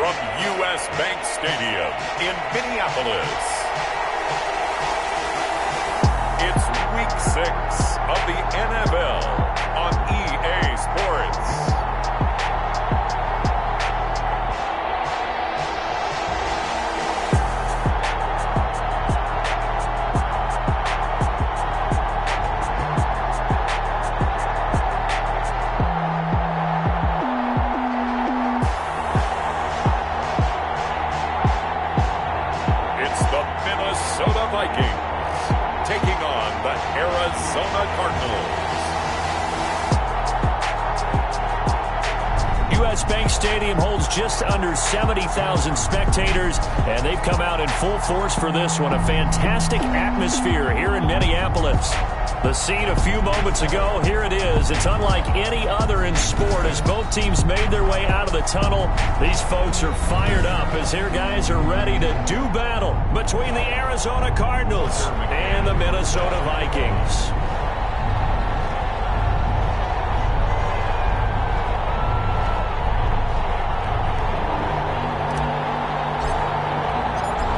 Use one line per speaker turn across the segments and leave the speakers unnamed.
from U.S. Bank Stadium in Minneapolis. It's Week 6 of the NFL on EA Sports. Vikings taking on the Arizona Cardinals.
U.S. Bank Stadium holds just under 70,000 spectators, and they've come out in full force for this one. A fantastic atmosphere here in Minneapolis. The scene a few moments ago, here it is. It's unlike any other in sport as both teams made their way out of the tunnel. These folks are fired up as their guys are ready to do battle between the Arizona Cardinals and the Minnesota Vikings.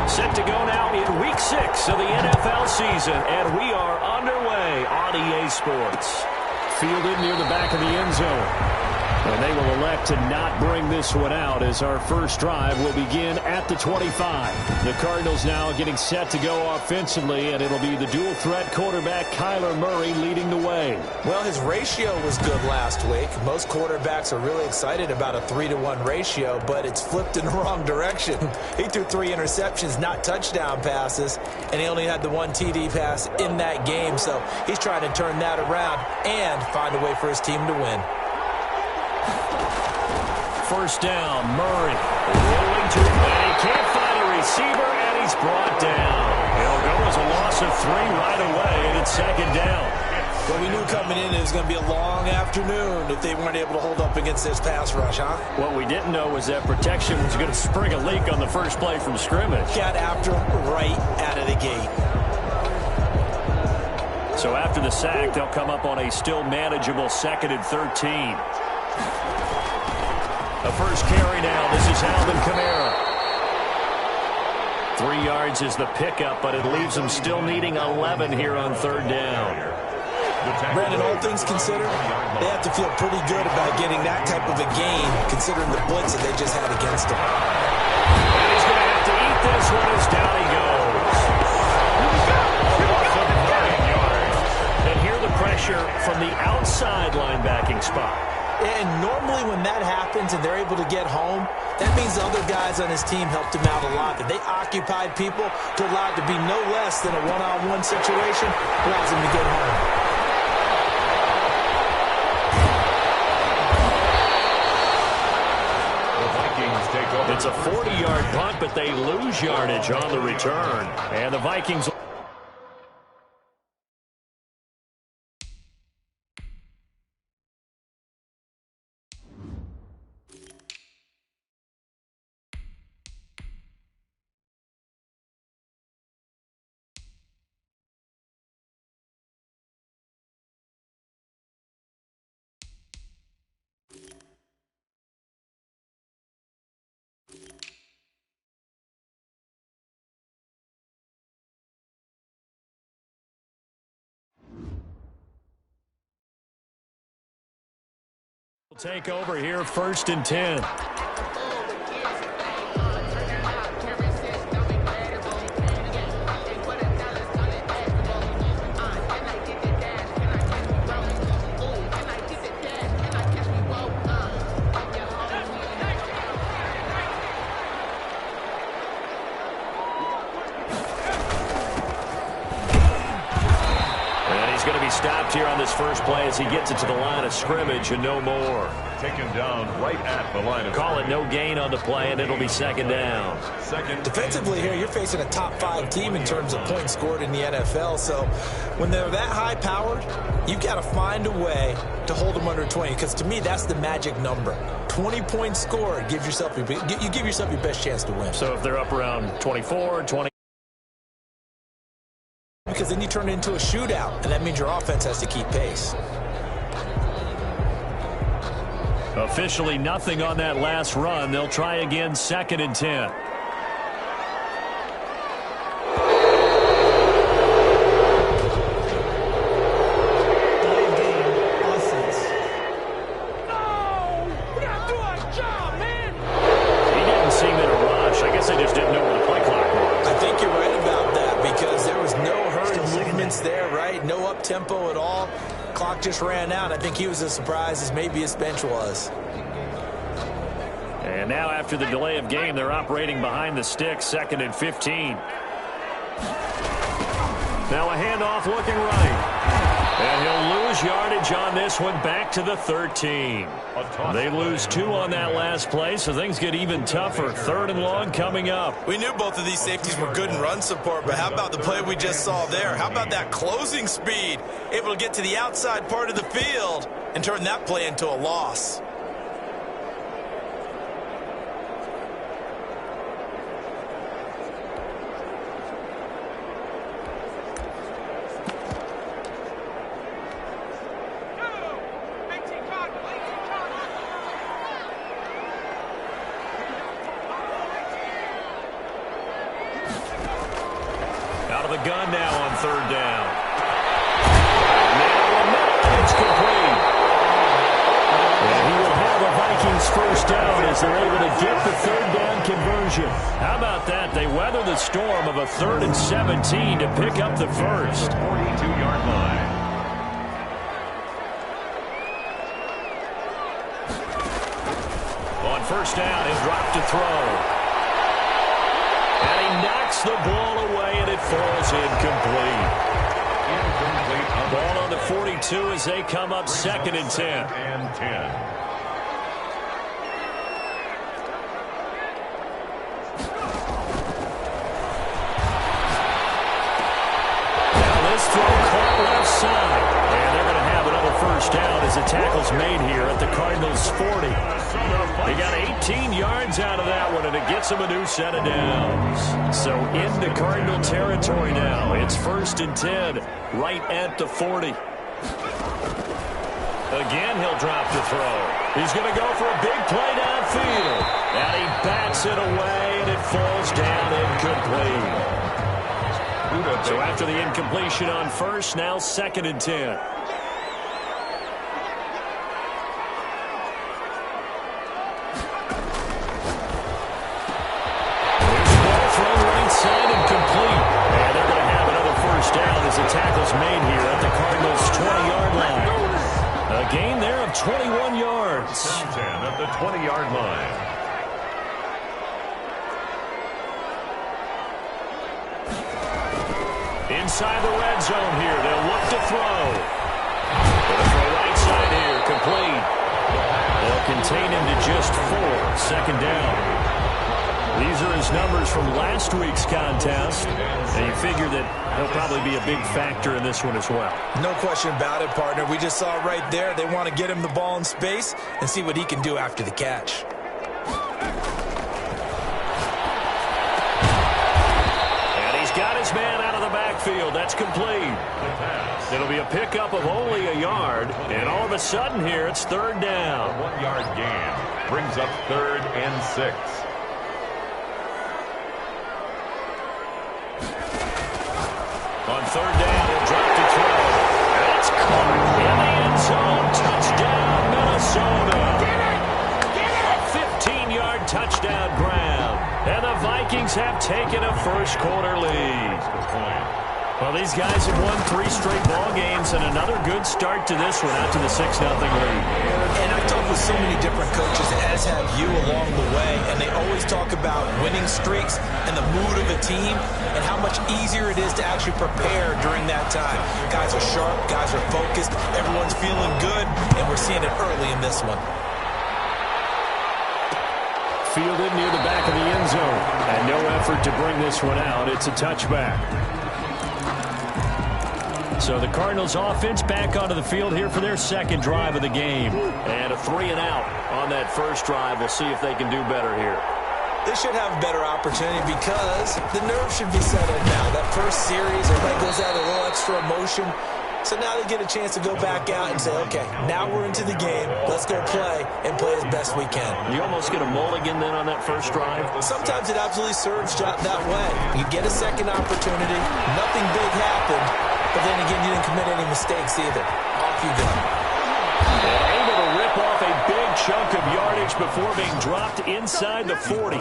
Set to go now in Week 6 of the NFL season, and we are underway on EA Sports. Fielded near the back of the end zone. And they will elect to not bring this one out as our first drive will begin at the 25. The Cardinals now getting set to go offensively, and it'll be the dual-threat quarterback Kyler Murray leading the way.
Well, his ratio was good last week. Most quarterbacks are really excited about a 3-to-1 ratio, but it's flipped in the wrong direction. He threw 3 interceptions, not touchdown passes, and he only had the 1 TD pass in that game, so he's trying to turn that around and find a way for his team to win.
First down, Murray rolling to it, and he can't find a receiver, and he's brought down. He'll go as a loss of 3 right away, and it's second down.
Well, we knew coming in it was going to be a long afternoon if they weren't able to hold up against this pass rush, huh?
What we didn't know was that protection was going to spring a leak on the first play from scrimmage.
Got after him right out of the gate.
So after the sack, they'll come up on a still manageable 2nd and 13. The first carry now. This is Alvin Kamara. 3 yards is the pickup, but it leaves them still needing 11 here on 3rd down.
Brandon, all things considered, they have to feel pretty good about getting that type of a gain, considering the blitz that they just had against them.
And he's going to have to eat this one as down he goes. And hear the pressure from the outside linebacking spot.
And normally when that happens and they're able to get home, that means the other guys on his team helped him out a lot. That they occupied people to allow it to be no less than a one-on-one situation allows him to get home.
It's a 40-yard punt, but they lose yardage on the return. And the Vikings... take over here, 1st and 10. Stopped here on this first play as he gets it to the line of scrimmage and no more.
Taken down right at the line of
Call it no gain on the play, and it'll be 2nd down.
Defensively here, you're facing a top 5 team in terms of points scored in the NFL. So when they're that high-powered, you've got to find a way to hold them under 20. Because to me, that's the magic number. 20 points scored gives yourself you give yourself your best chance to win.
So if they're up around 24, 20.
Because then you turn it into a shootout, and that means your offense has to keep pace.
Officially nothing on that last run. They'll try again, 2nd and 10.
Tempo at all. Clock just ran out. I think he was as surprised as maybe his bench was.
And now after the delay of game, they're operating behind the sticks, 2nd and 15. Now a handoff looking right. And he'll lose yardage on this one, back to the 13. They lose 2 on that last play, so things get even tougher. 3rd and long coming up.
We knew both of these safeties were good in run support, but how about the play we just saw there? How about that closing speed? Able to get to the outside part of the field and turn that play into a loss.
The gun now on 3rd down. Now it's complete. And he will have a Vikings first down as they're able to get the 3rd down conversion. How about that? They weather the storm of a 3rd and 17 to pick up the first.
42-yard line.
On 1st down, he'll drop to throw. And he knocks the ball away, and it falls incomplete. Ball on the 42 as they come up 2nd and 10.
And 10.
Now this throw caught left side. And they're going to have another first down as the tackle's made here at the Cardinals' 40. They got 18 yards out of that one, and it gets them a new set of downs. So into Cardinal territory now. It's 1st and 10, right at the 40. Again, he'll drop to throw. He's going to go for a big play downfield. And he bats it away, and it falls down incomplete. So after the incompletion on 1st, now 2nd and 10. The tackle's made here at the Cardinals' 20-yard line. A gain there of 21 yards.
10 at the 20-yard line.
Inside the red zone here. They'll look to throw. Going to throw right side here. Complete. They'll contain him to just 4. 2nd down. These are his numbers from last week's contest. And you figure that he'll probably be a big factor in this one as well.
No question about it, partner. We just saw it right there. They want to get him the ball in space and see what he can do after the catch.
And he's got his man out of the backfield. That's complete. It'll be a pickup of only a yard. And all of a sudden here, it's 3rd down.
1-yard gain brings up 3rd and 6.
On 3rd down, he'll drop to throw. And it's caught in the end zone. Touchdown, Minnesota. A 15-yard touchdown grab. And the Vikings have taken a first-quarter lead. Well, these guys have won 3 straight ball games and another good start to this one out to the 6-0 lead.
And I've talked with so many different coaches, as have you along the way, and they always talk about winning streaks and the mood of a team and how much easier it is to actually prepare during that time. Guys are sharp, guys are focused, everyone's feeling good, and we're seeing it early in this one.
Fielded near the back of the end zone, and no effort to bring this one out. It's a touchback. So the Cardinals offense back onto the field here for their 2nd drive of the game. And a 3-and-out on that first drive. We'll see if they can do better here.
They should have a better opportunity because the nerves should be settled now. That first series, everybody goes out a little extra emotion. So now they get a chance to go back out and say, okay, now we're into the game. Let's go play and play as best we can.
You almost get a mulligan then on that first drive?
Sometimes it absolutely serves that way. You get a second opportunity. Nothing big happened. But then again, you didn't commit any mistakes either. Off you go.
Able to rip off a big chunk of yardage before being dropped inside the 40.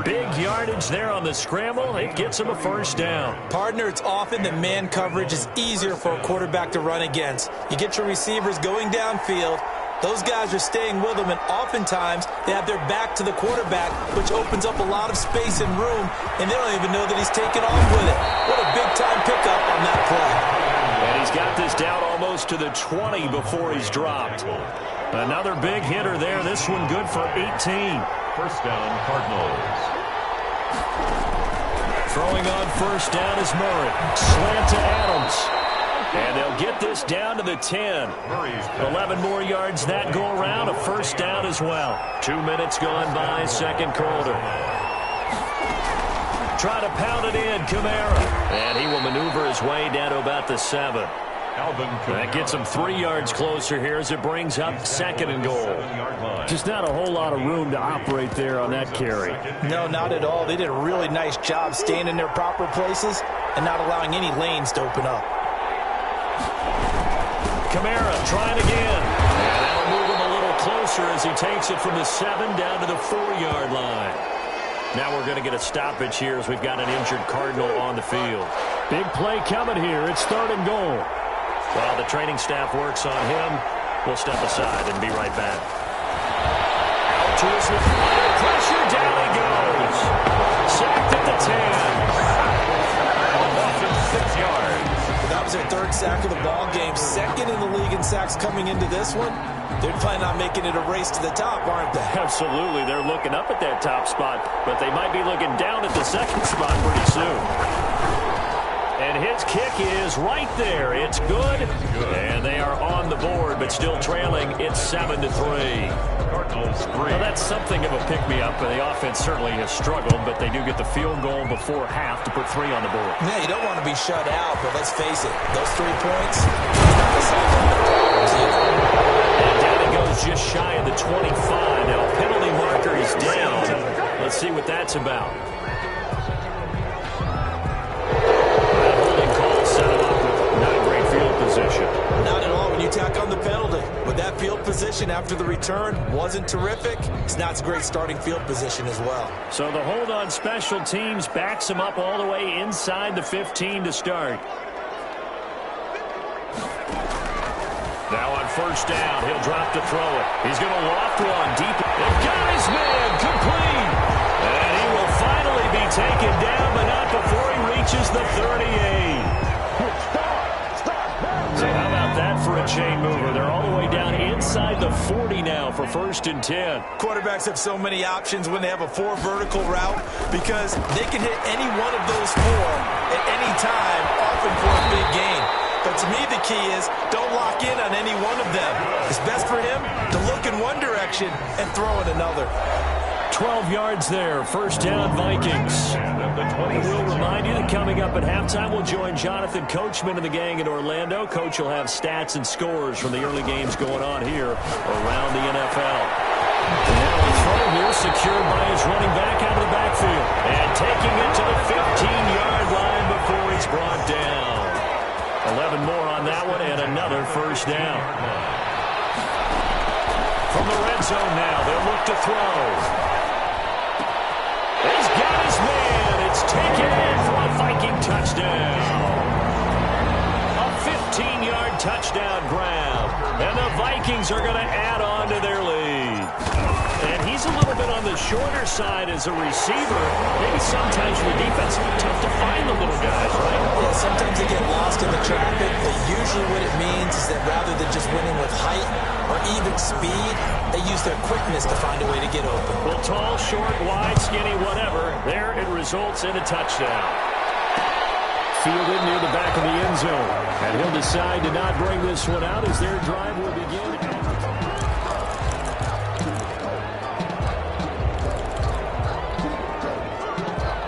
Big yardage there on the scramble. It gets him a first down.
Partner, it's often that man coverage is easier for a quarterback to run against. You get your receivers going downfield. Those guys are staying with them, and oftentimes they have their back to the quarterback, which opens up a lot of space and room, and they don't even know that he's taken off with it. What a big-time pickup on that play.
And he's got this down almost to the 20 before he's dropped. Another big hitter there. This one good for 18.
First down, Cardinals.
Throwing on first down is Murray. Slant to Adams. And they'll get this down to the 10. 11 more yards that go around. A first down as well. 2 minutes gone by, second quarter. Try to pound it in, Kamara. And he will maneuver his way down to about the 7. That gets him 3 yards closer here as it brings up second and goal.
Just not a whole lot of room to operate there on that carry.
No, not at all. They did a really nice job staying in their proper places and not allowing any lanes to open up.
Kamara trying again. And that'll move him a little closer as he takes it from the 7 down to the 4-yard line. Now we're going to get a stoppage here as we've got an injured Cardinal on the field.
Big play coming here. It's third and goal.
While the training staff works on him, we'll step aside and be right back. Out to his left. Under pressure, down he goes. Sacked at the 10. 6 yards.
That was their third sack of the ball game. Second in the league in sacks coming into this one. They're planning on making it a race to the top, aren't they?
Absolutely. They're looking up at that top spot, but they might be looking down at the second spot pretty soon. And his kick is right there. It's good. And they are on the board, but still trailing. It's 7-3. Well, that's something of a pick-me-up. The offense certainly has struggled, but they do get the field goal before half to put 3 on the board.
Yeah, you don't want to be shut out, but let's face it, those 3 points, not the same on the Cardinals either.
And down he goes just shy of the 25. Now, penalty marker is down. Let's see what that's about.
Not at all when you tack on the penalty. With that field position after the return wasn't terrific. It's not a great starting field position as well.
So the hold on special teams backs him up all the way inside the 15 to start. Now on first down, he'll drop to throw it. He's going to loft one deep. They've got his man complete. And he will finally be taken down, but not before he reaches the 38. So how about that for a chain mover? They're all the way down inside the 40 now for first and 10.
Quarterbacks have so many options when they have a 4 vertical route because they can hit any one of those 4 at any time, often for a big gain. But to me, the key is don't lock in on any one of them. It's best for him to look in one direction and throw in another.
12 yards there. First down, Vikings. We'll remind you that coming up at halftime, we'll join Jonathan Coachman and the gang in Orlando. Coach will have stats and scores from the early games going on here around the NFL. And now a throw here secured by his running back out of the backfield. And taking it to the 15-yard line before he's brought down. 11 more on that one and another first down. From the red zone now, they'll look to throw. He's got his man. It's taken in for a Viking touchdown. A 15-yard touchdown grab. And the Vikings are going to add on to their lead. And he's a little bit on the shorter side as a receiver. Maybe sometimes for the defense, it's tough to find the little guys, right?
Yeah, sometimes they get lost in the traffic, but usually what it means is that rather than just winning with height or even speed, they use their quickness to find a way to get open.
Well, tall, short, wide, skinny, whatever. There it results in a touchdown. Fielded near the back of the end zone. And he'll decide to not bring this one out as their drive will begin.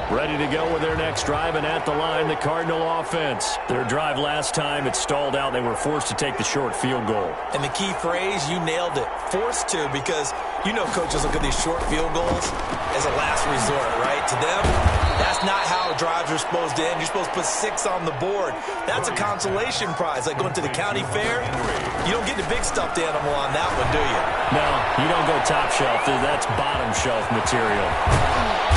Ready Ready to go with their next drive, and at the line, the Cardinal offense. Their drive last time, it stalled out. They were forced to take the short field goal.
And the key phrase, you nailed it, forced to, because you know coaches look at these short field goals as a last resort, right? To them, that's not how drives are supposed to end. You're supposed to put 6 on the board. That's a consolation prize, like going to the county fair. You don't get the big stuffed animal on that one, do you?
No, you don't go top shelf. That's bottom shelf material.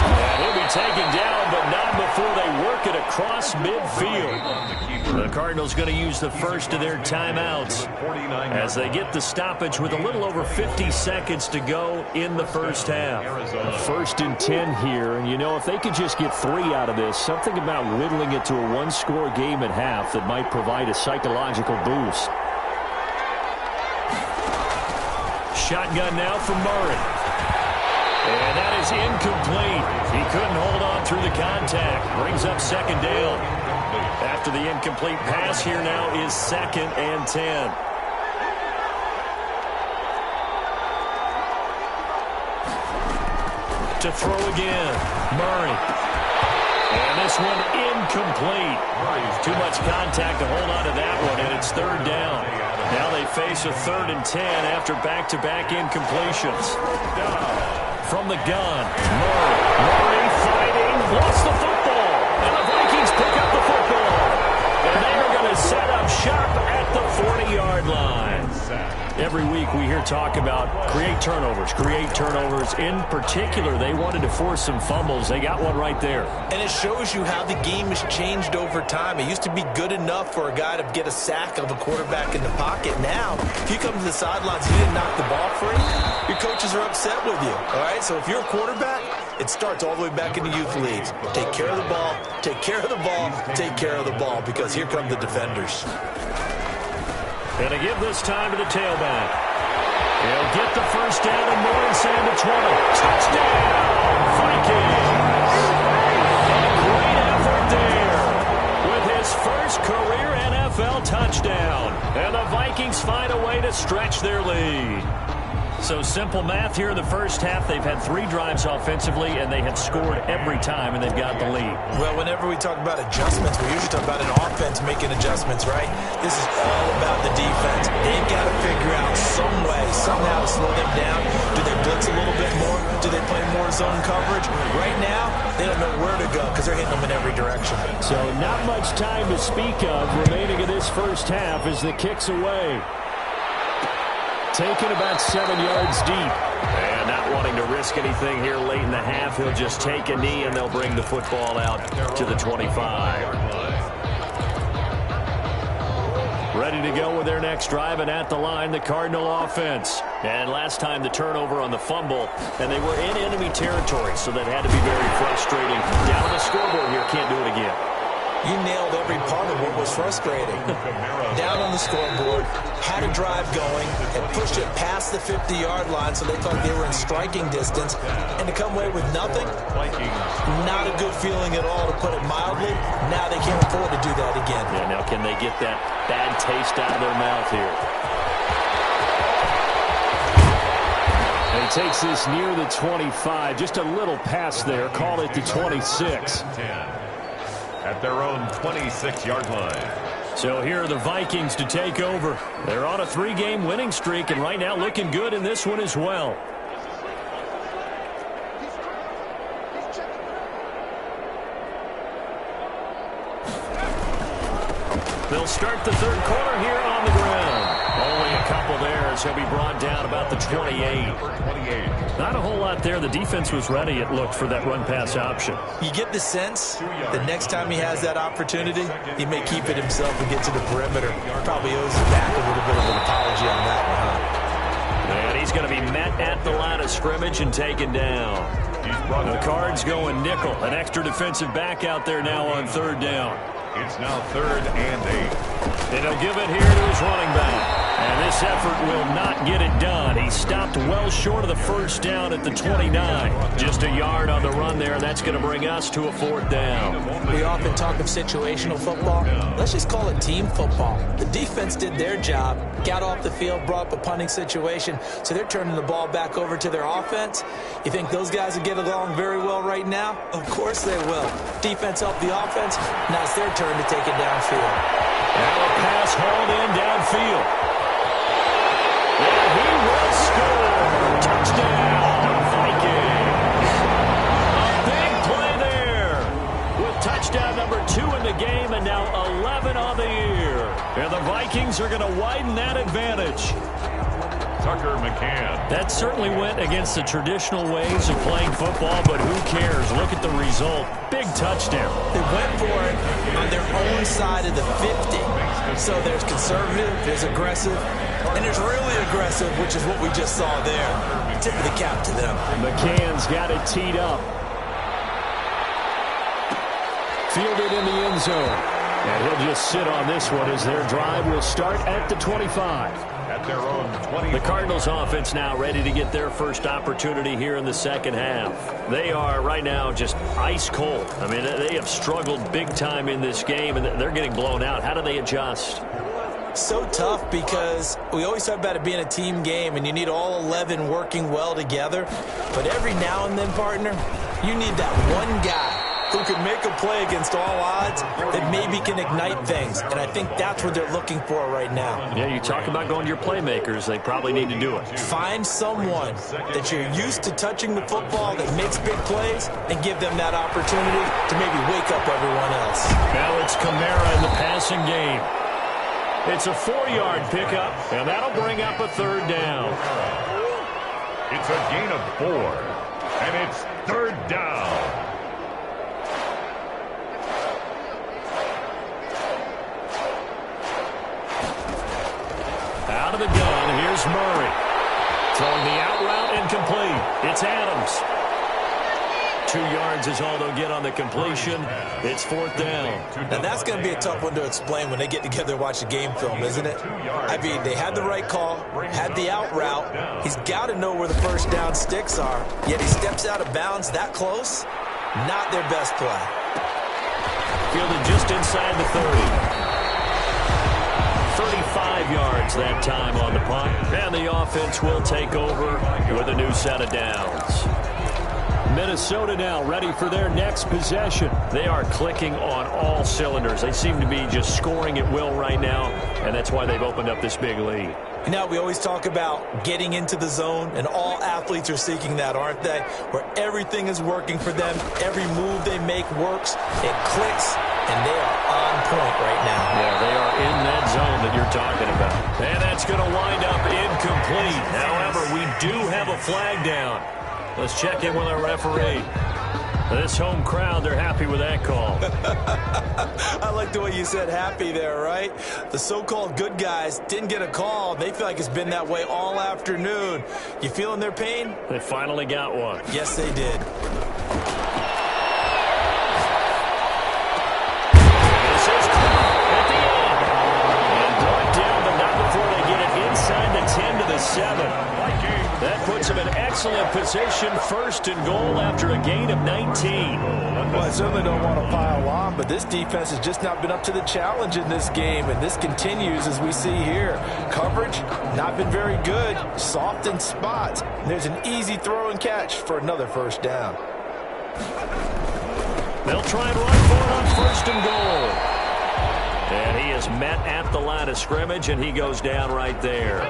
And he'll be taken down, but not before they work it across midfield. The Cardinals going to use the first of their timeouts as they get the stoppage with a little over 50 seconds to go in the first half.
1st and 10 here, and you know, if they could just get 3 out of this, something about whittling it to a one-score game at half that might provide a psychological boost.
Shotgun now from Murray. And that is incomplete. He couldn't hold on through the contact. Brings up 2nd down. After the incomplete pass, here now is 2nd and 10. To throw again, Murray. And this one incomplete. Too much contact to hold on to that one, and it's 3rd down. Now they face a 3rd and 10 after back-to-back incompletions. From the gun, Murray fighting, lost the football, and the Vikings pick up the football. And they're going to set up shop at the 40-yard line. Every week we hear talk about create turnovers. In particular, they wanted to force some fumbles. They got one right there.
And it shows you how the game has changed over time. It used to be good enough for a guy to get a sack of a quarterback in the pocket. Now, if you come to the sidelines and you didn't knock the ball free, your coaches are upset with you. All right, so if you're a quarterback, it starts all the way back in the youth leagues. Take care of the ball, take care of the ball, take care of the ball, because here come the defenders.
Going to give this time to the tailback. He'll get the first down and more inside the 20. Touchdown, Vikings! A great effort there with his first career NFL touchdown. And the Vikings find a way to stretch their lead. So simple math here in the first half. They've had 3 drives offensively, and they have scored every time, and they've got the lead.
Well, whenever we talk about adjustments, we usually talk about an offense making adjustments, right? This is all about the defense. They've got to figure out some way, somehow to slow them down. Do they blitz a little bit more? Do they play more zone coverage? Right now, they don't know where to go because they're hitting them in every direction.
So not much time to speak of remaining in this first half as the kick's away. Taken about 7 yards deep.
And not wanting to risk anything here late in the half, he'll just take a knee and they'll bring the football out to the 25. Ready to go with their next drive, and at the line, the Cardinal offense. And last time the turnover on the fumble, and they were in enemy territory, so that had to be very frustrating. Down on the scoreboard here, can't do it again.
You nailed every part of what was frustrating. Down on the scoreboard, had a drive going, and pushed it past the 50-yard line so they thought they were in striking distance. And to come away with nothing, not a good feeling at all, to put it mildly. Now they can't afford to do that again.
Yeah, now can they get that bad taste out of their mouth here?
And he takes this near the 25, just a little pass there, call it the 26.
At their own 26-yard line.
So here are the Vikings to take over. They're on a 3-game winning streak, and right now looking good in this one as well. They'll start the 3rd quarter here on the ground. Only a couple there as he'll be brought down about the 28. Not a whole lot there. The defense was ready, it looked, for that run-pass option.
You get the sense that next time he has that opportunity, he may keep it himself and get to the perimeter. Probably owes him back a little bit of an apology on that one, huh?
And he's going to be met at the line of scrimmage and taken down. The Cards going nickel. An extra defensive back out there now on 3rd down.
It's now 3rd and 8.
And he'll give it here to his running back. And this effort will not get it done. He stopped well short of the first down at the 29. Just a yard on the run there. That's going to bring us to a 4th down.
We often talk of situational football. Let's just call it team football. The defense did their job, got off the field, brought up a punting situation, so they're turning the ball back over to their offense. You think those guys will get along very well right now? Of course they will. Defense helped the offense. Now it's their turn to take it downfield.
Now a pass hauled in downfield. And he will score. Touchdown, Vikings. A big play there with touchdown number 2 in the game and now 11 on the year. And the Vikings are going to widen that advantage.
Tucker McCann.
That certainly went against the traditional ways of playing football, but who cares? Look at the result. Big touchdown.
They went for it on their own side of the 50. So there's conservative, there's aggressive, and there's really aggressive, which is what we just saw there. Tip of the cap to them.
McCann's got it teed up. Fielded in the end zone. And he'll just sit on this one as their drive will start at the 25.
At their own 20.
The Cardinals offense now ready to get their first opportunity here in the second half. They are right now just ice cold. I mean, they have struggled big time in this game, and they're getting blown out. How do they adjust?
So tough because we always talk about it being a team game, and you need all 11 working well together. But every now and then, partner, you need that one guy who can make a play against all odds that maybe can ignite things. And I think that's what they're looking for right now.
Yeah, you talk about going to your playmakers. They probably need to do it.
Find someone that you're used to touching the football that makes big plays and give them that opportunity to maybe wake up everyone else.
Now it's Kamara in the passing game. It's a 4-yard pickup, and that'll bring up a 3rd down.
It's a gain of 4, and it's 3rd down.
Out of the gun, here's Murray. Throwing the out route incomplete. It's Adams. 2 yards is all they'll get on the completion. It's 4th down.
Now that's going to be a tough one to explain when they get together and watch the game film, isn't it? I mean, they had the right call, had the out route. He's got to know where the first down sticks are, yet he steps out of bounds that close. Not their best play.
Fielded just inside the 30. 35 yards that time on the punt. And the offense will take over with a new set of downs.
Minnesota now ready for their next possession.
They are clicking on all cylinders. They seem to be just scoring at will right now, and that's why they've opened up this big lead.
You know, we always talk about getting into the zone, and all athletes are seeking that, aren't they? Where everything is working for them, every move they make works, it clicks, and they are on point right now.
Yeah, they are in that zone that you're talking about. And that's going to wind up incomplete. However, we do have a flag down. Let's check in with our referee. This home crowd, they're happy with that call.
I like the way you said happy there, right? The so-called good guys didn't get a call. They feel like it's been that way all afternoon. You feeling their pain?
They finally got one.
Yes, they did.
This is at the end. And brought down, but not before they get it inside the 10 to the 7. That puts them in excellent position, 1st and goal after a gain of 19.
Well, I certainly don't want to pile on, but this defense has just not been up to the challenge in this game, and this continues as we see here. Coverage, not been very good, soft in spots. And there's an easy throw and catch for another 1st down.
They'll try and run for it on 1st and goal. And he is met at the line of scrimmage, and he goes down right there.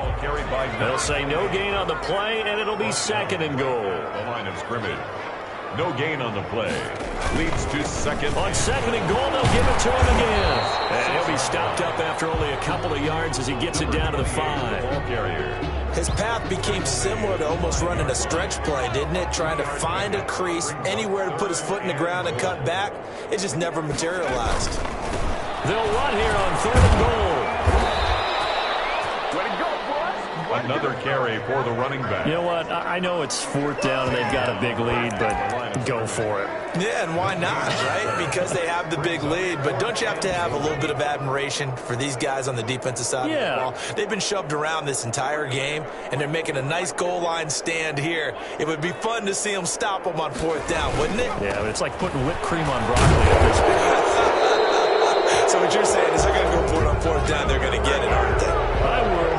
They'll say no gain on the play, and it'll be 2nd and goal.
The line of scrimmage. No gain on the play. Leads to 2nd.
On 2nd and goal, they'll give it to him again. And he'll be stopped up after only a couple of yards as he gets it down to the 5.
Ball carrier.
His path became similar to almost running a stretch play, didn't it? Trying to find a crease, anywhere to put his foot in the ground and cut back. It just never materialized.
They'll run here on 3rd and goal.
Way to go, boys. Another carry for the running back.
You know what? I know it's 4th down and they've got a big lead, but go for it.
Yeah, and why not, right? Because they have the big lead. But don't you have to have a little bit of admiration for these guys on the defensive side of the ball? They've been shoved around this entire game, and they're making a nice goal line stand here. It would be fun to see them stop them on 4th down, wouldn't it?
Yeah, but it's like putting whipped cream on broccoli at this point.
So what you're saying is they're going to go for it on 4th down. They're going to get it, aren't they?
I would.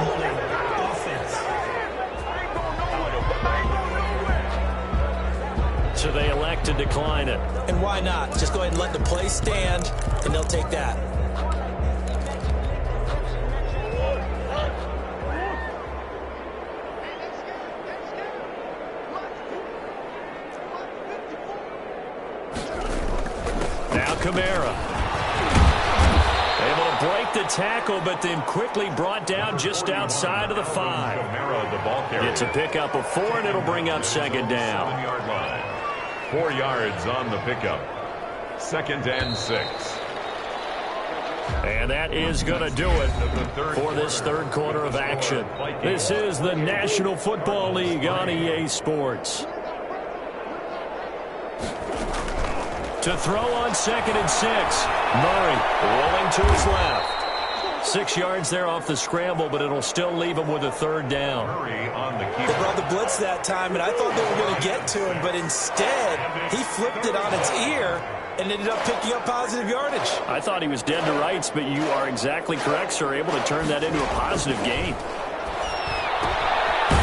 So they elect to decline it.
And why not? Just go ahead and let the play stand, and they'll take that.
Now Kamara. Able to break the tackle, but then quickly brought down just outside of the 5.
Kamara, the ball carrier.
It's a pickup of 4, and it'll bring up 2nd down.
7-yard line. 4 yards on the pickup. 2nd and 6.
And that is going to do it for this 3rd quarter of action. This is the National Football League on EA Sports. To throw on 2nd and 6. Murray rolling to his left. 6 yards there off the scramble, but it'll still leave him with a 3rd down.
Murray on the
They brought the blitz that time, and I thought they were going to get to him, but instead he flipped it on its ear and ended up picking up positive yardage.
I thought he was dead to rights, but you are exactly correct, sir. Able to turn that into a positive gain.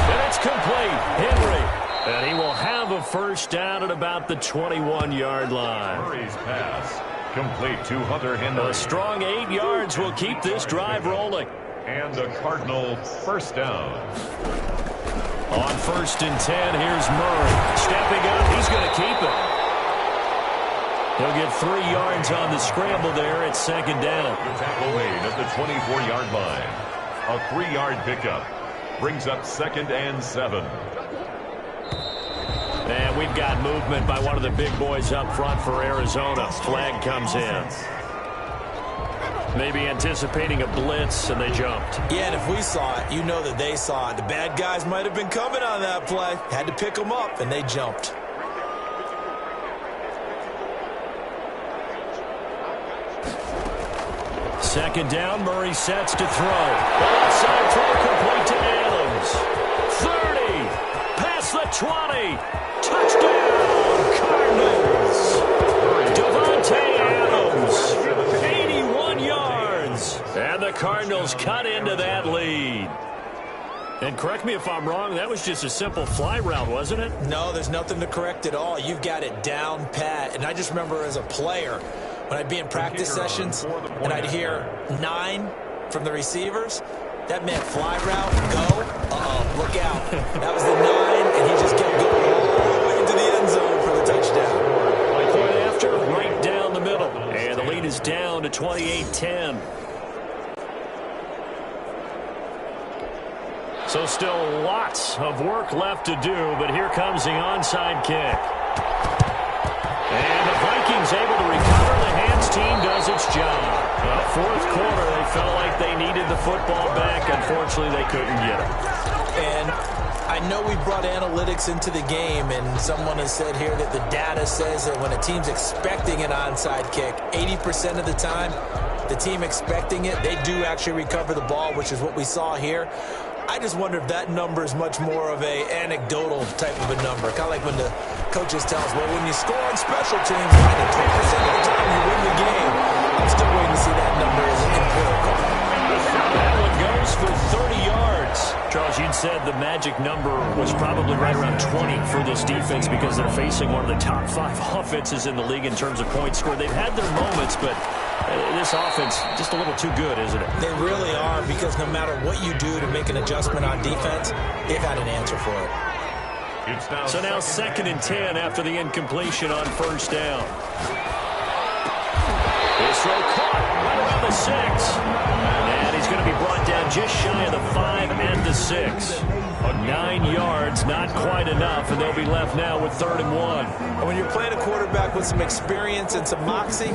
And it's complete. Henry. And he will have a 1st down at about the 21-yard line.
Murray's pass complete to Hunter Henry.
A strong 8 yards will keep this drive rolling.
And the Cardinal 1st down.
On 1st and 10, here's Murray. Stepping up, he's going to keep it. He'll get 3 yards on the scramble there at 2nd down.
The tackle made at the 24-yard line. A 3-yard pickup brings up 2nd and 7.
And we've got movement by one of the big boys up front for Arizona. Flag comes in. Maybe anticipating a blitz, and they jumped.
Yeah, and if we saw it, you know that they saw it. The bad guys might have been coming on that play. Had to pick them up, and they jumped.
Second down, Murray sets to throw. Outside throw complete to Adams. 30, past the 20. Touchdown, Cardinals. Devontae Adams, 81 yards. And the Cardinals cut into that lead. And correct me if I'm wrong, that was just a simple fly route, wasn't it?
No, there's nothing to correct at all. You've got it down pat. And I just remember as a player, when I'd be in practice sessions and I'd hear 9 from the receivers, that meant fly route, go, look out. That was the 9, and he just kept going all the way into the end zone for the touchdown.
Point after, right down the middle. And the lead is down to 28-10. So still lots of work left to do, but here comes the onside kick. And the Vikings able to recover. The hands team does its job. Well, 4th quarter, they felt like they needed the football back. Unfortunately, they couldn't get it.
And I know we brought analytics into the game, and someone has said here that the data says that when a team's expecting an onside kick, 80% of the time, the team expecting it, they do actually recover the ball, which is what we saw here. I just wonder if that number is much more of a anecdotal type of a number. Kind of like when the coaches tell us, well, when you score on special teams, 10% of the time you win the game. I'm still waiting to see that number as empirical.
That one goes for 30 yards. Charles, you'd said the magic number was probably right around 20 for this defense because they're facing one of the top 5 offenses in the league in terms of points scored. They've had their moments, but this offense just a little too good, isn't it?
They really are, because no matter what you do to make an adjustment on defense, they've had an answer for it.
So now 2nd and 10 after the incompletion on 1st down. This throw caught right around the 6. And he's going to be brought down just shy of the 5 and the 6.
A
9 yards, not quite enough, and they'll be left now with 3rd and 1.
And when you're playing a quarterback with some experience and some moxie,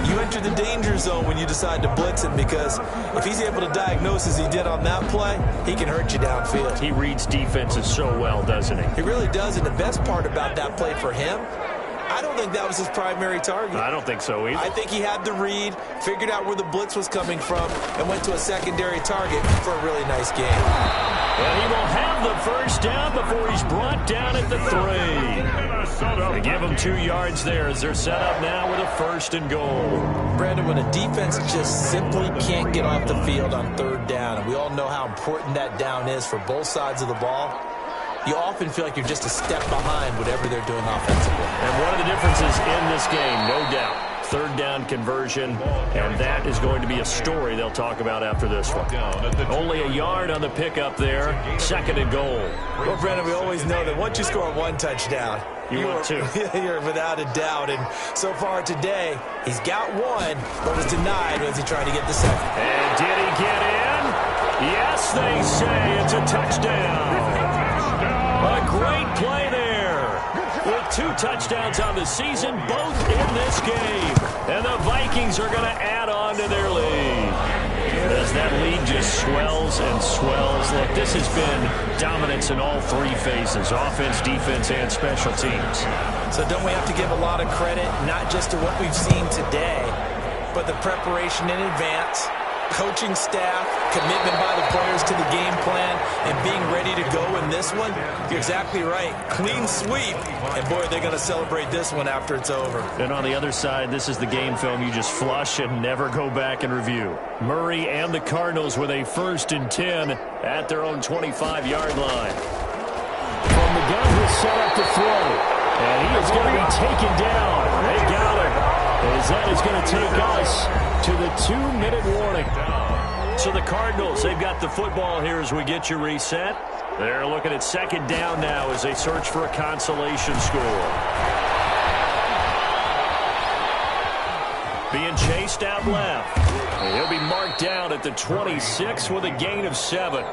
you enter the danger zone when you decide to blitz him, because if he's able to diagnose as he did on that play, he can hurt you downfield.
He reads defenses so well, doesn't he?
He really does, and the best part about that play for him, I don't think that was his primary target.
I don't think so either.
I think he had the read, figured out where the blitz was coming from, and went to a secondary target for a really nice game.
And he will have the first down before he's brought down at the 3. They give him 2 yards there as they're set up now with a 1st and goal.
Brandon, when a defense just simply can't get off the field on 3rd down, and we all know how important that down is for both sides of the ball, you often feel like you're just a step behind whatever they're doing offensively.
And one of the differences in this game, no doubt, 3rd down conversion, and that is going to be a story they'll talk about after this one. Only a yard on the pickup there, 2nd and goal.
Well, Brandon, we always know that once you score 1 touchdown,
want 2.
You're without a doubt, and so far today, he's got 1, but was denied as he tried to get the 2nd.
And did he get in? Yes, they say it's a touchdown. A great play there. With 2 touchdowns on the season, both in this game. And the Vikings are going to add on to their lead. As that lead just swells and swells. Look, this has been dominance in all 3 phases, offense, defense, and special teams.
So don't we have to give a lot of credit, not just to what we've seen today, but the preparation in advance, coaching staff, commitment by the players to the game plan, and being ready to go in this one? You're exactly right. Clean sweep. And, boy, they're going to celebrate this one after it's over.
And on the other side, this is the game film you just flush and never go back and review. Murray and the Cardinals with a 1st and 10 at their own 25-yard line. From the gun, he'll set up to throw. And he is going to be taken down. They got him. As that is going to take us to the 2-minute warning. So the Cardinals, they've got the football here as we get you reset. They're looking at 2nd down now as they search for a consolation score. Being chased out left. And he'll be marked down at the 26 with a gain of 7.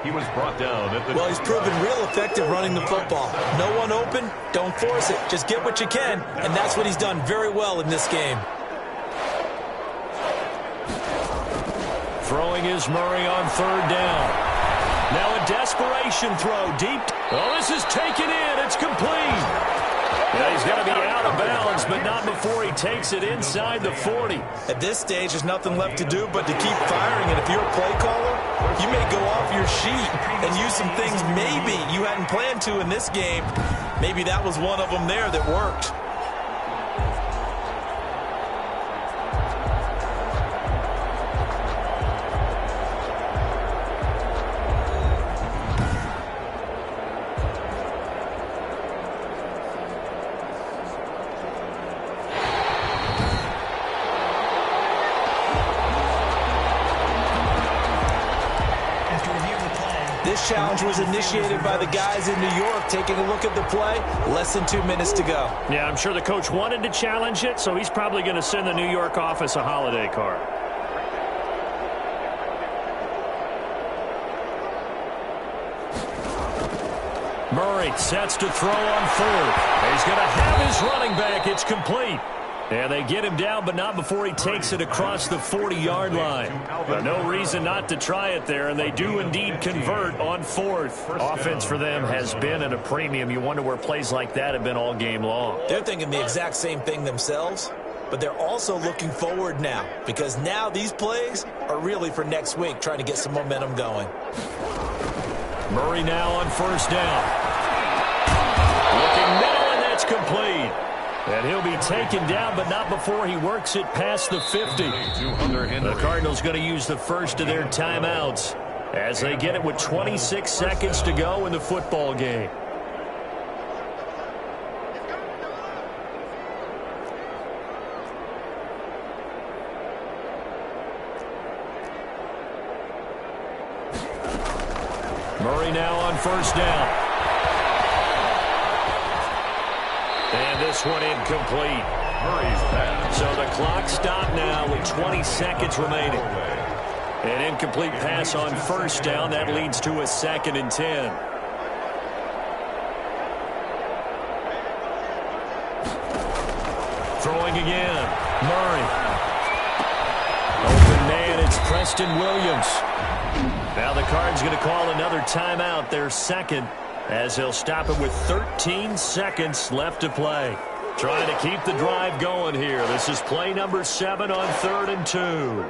He was brought down at the...
Well, he's proven real effective running the football. No one open, don't force it. Just get what you can, and that's what he's done very well in this game.
Throwing is Murray on 3rd down. Now a desperation throw deep. Oh, this is taken in. It's complete. Yeah, he's got to be out of bounds, but not before he takes it inside the 40.
At this stage, there's nothing left to do but to keep firing. And if you're a play caller, you may go off your sheet and use some things maybe you hadn't planned to in this game. Maybe that was one of them there that worked. This challenge was initiated by the guys in New York. Taking a look at the play, less than 2 minutes to go.
Yeah, I'm sure the coach wanted to challenge it, so he's probably going to send the New York office a holiday card. Murray sets to throw on 3rd. He's going to have his running back. It's complete. And they get him down, but not before he takes it across the 40-yard line. But no reason not to try it there, and they do indeed convert on 4th. Offense for them has been at a premium. You wonder where plays like that have been all game long.
They're thinking the exact same thing themselves, but they're also looking forward now, because now these plays are really for next week, trying to get some momentum going.
Murray now on 1st down. Looking middle, and that's complete. And he'll be taken down, but not before he works it past the 50. The Cardinals going to use the first of their timeouts as they get it with 26 seconds to go in the football game. Murray now on 1st down. And this one incomplete.
Murray's pass.
So the clock stopped now with 20 seconds remaining. An incomplete pass on 1st down. That leads to a 2nd and 10. Throwing again. Murray. Open man, it's Preston Williams. Now the Cards going to call another timeout, their second, as he'll stop it with 13 seconds left to play. Trying to keep the drive going here. This is play number 7 on 3rd and 2.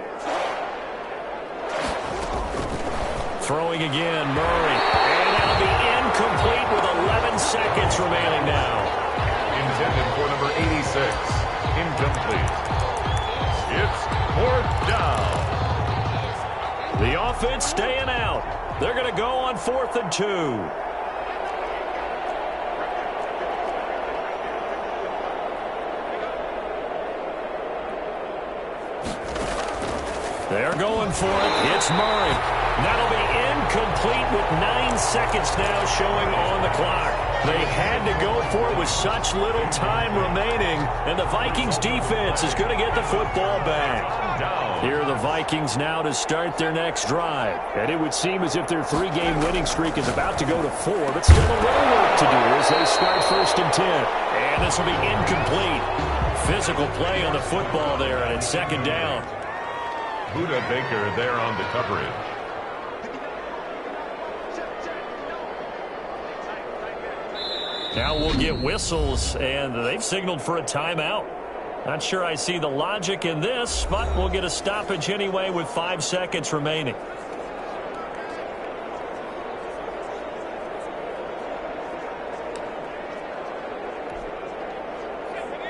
Throwing again, Murray. And that'll be incomplete with 11 seconds remaining now.
Intended for number 86. Incomplete. It's 4th down.
The offense staying out. They're going to go on 4th and 2. They're going for it. It's Murray. That'll be incomplete with 9 seconds now showing on the clock. They had to go for it with such little time remaining, and the Vikings defense is going to get the football back. Here are the Vikings now to start their next drive. And it would seem as if their 3-game winning streak is about to go to 4, but still a little work to do as they start 1st and 10. And this will be incomplete. Physical play on the football there, and it's 2nd down.
Buda Baker there on the coverage.
Now we'll get whistles, and they've signaled for a timeout. Not sure I see the logic in this, but we'll get a stoppage anyway with 5 seconds remaining.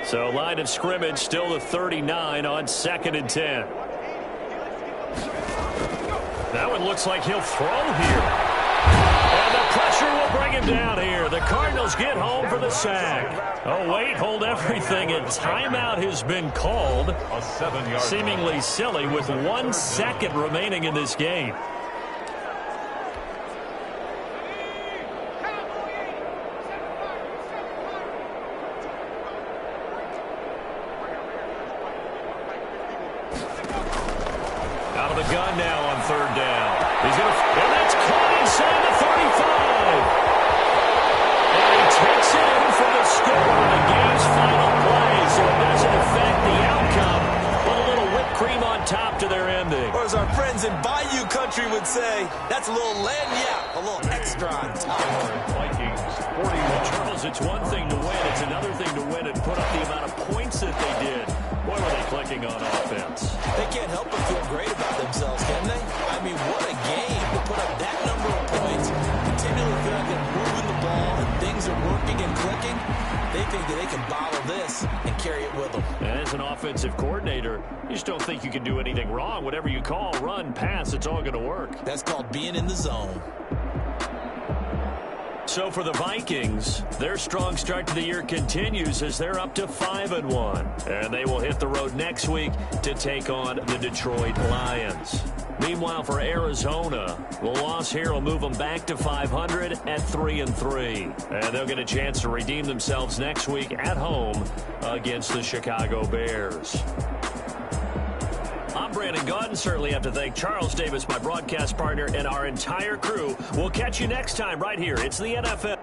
So line of scrimmage still the 39 on 2nd and 10. That one looks like he'll throw here. And the pressure will bring him down here. The Cardinals get home for the sack. Oh, wait, hold everything. A timeout has been called.
A 7-yard
seemingly
line.
silly with 1 second remaining in this game. Out of the gun now on 3rd down. He's going to, and that's caught inside the 35. And he takes it in for the score on the game's final play, so it doesn't affect the outcome, but a little whipped cream on top to their ending.
Or as our friends in Bayou Country would say, that's a little lagniappe, a little extra on top.
Vikings 41.
Charles, it's one thing to win. It's another thing to win and put up the amount of points that they did. Boy, were they clicking on offense.
They can't help but feel great about themselves, can they? I mean, what a game to put up that number of points, continually feel like they're moving the ball and things are working and clicking. They think that they can bottle this and carry it with them.
And as an offensive coordinator, you just don't think you can do anything wrong. Whatever you call, run, pass, it's all going to work.
That's called being in the zone.
So for the Vikings, their strong start to the year continues as they're up to 5-1. And they will hit the road next week to take on the Detroit Lions. Meanwhile, for Arizona, the loss here will move them back to 500 at 3-3. And they'll get a chance to redeem themselves next week at home against the Chicago Bears. I'm Brandon Gaudin. Certainly have to thank Charles Davis, my broadcast partner, and our entire crew. We'll catch you next time right here. It's the NFL.